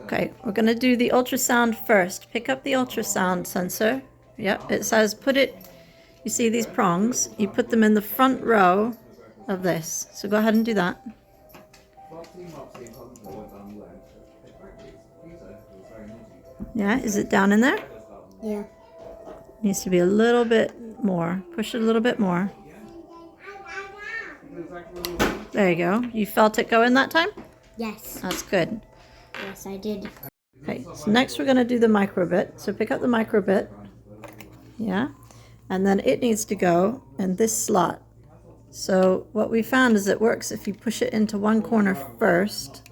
Okay, we're going to do the ultrasound first. Pick up the ultrasound sensor. Yep, it says put it, you see these prongs? You put them in the front row of this. So go ahead and do that. Yeah, is it down in there? Yeah. Needs to be a little bit more. Push it a little bit more. There you go. You felt it go in that time? Yes. That's good. Yes, I did. Okay, so next we're going to do the microbit. So pick up the microbit. Yeah. And then it needs to go in this slot. So what we found is it works if you push it into one corner first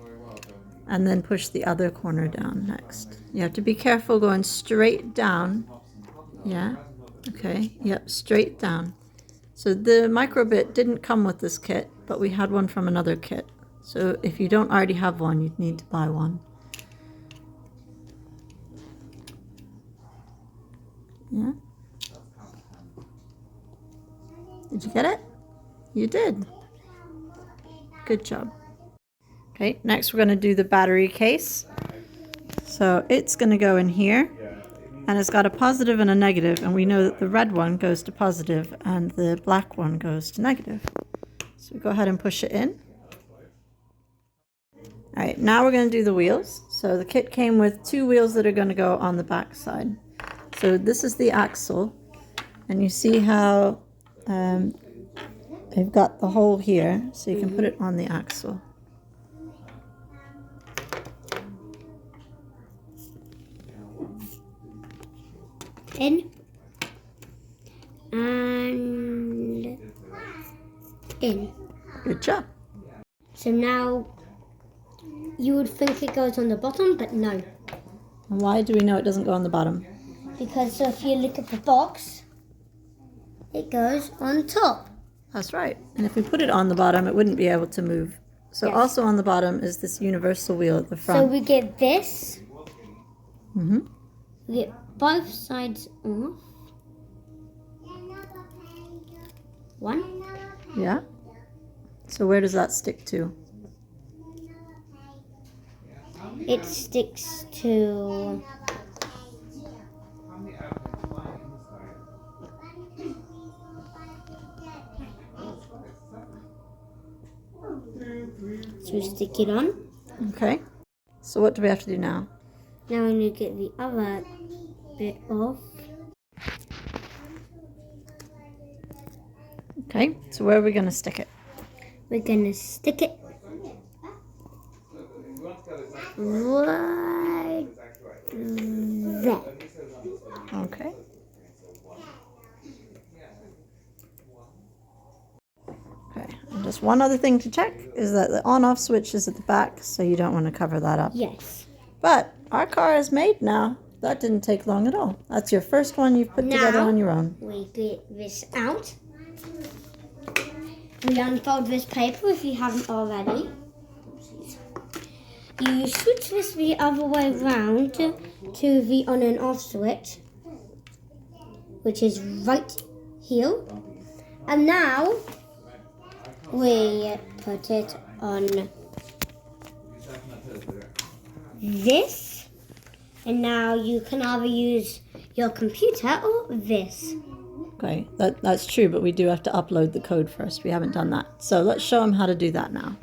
and then push the other corner down next. You have to be careful going straight down. Yeah. Okay. Yep, straight down. So the microbit didn't come with this kit, but we had one from another kit. So if you don't already have one, you'd need to buy one. Yeah. Did you get it? You did. Good job. Okay, next we're going to do the battery case. So it's going to go in here, and it's got a positive and a negative, and we know that the red one goes to positive and the black one goes to negative. So we go ahead and push it in. All right, now we're going to do the wheels. So the kit came with 2 wheels that are going to go on the back side. So this is the axle, and you see how they've got the hole here, so you can put it on the axle. In. And in. Good job. So now you would think it goes on the bottom, but no. And why do we know it doesn't go on the bottom? Because if you look at the box, it goes on top. That's right. And if we put it on the bottom, it wouldn't be able to move. So Yes. also on the bottom is this universal wheel at the So front. we get this. Mm-hmm. We get both sides off. One. Yeah. So where does that stick to? It sticks to so stick it on. Okay. So what do we have to do now? Now we need to get the other bit off. Okay. So where are we going to stick it? We're gonna stick it right there. Okay. Okay. And just one other thing to check is that the on-off switch is at the back, so you don't want to cover that up. Yes. But our car is made now. That didn't take long at all. That's your first one you've put together on your own. We get this out. We unfold this paper if you haven't already. You switch this the other way round to the on and off switch, which is right here. And now we put it on this. And now you can either use your computer or this. Okay, that's true, but we do have to upload the code first. We haven't done that. So let's show them how to do that now.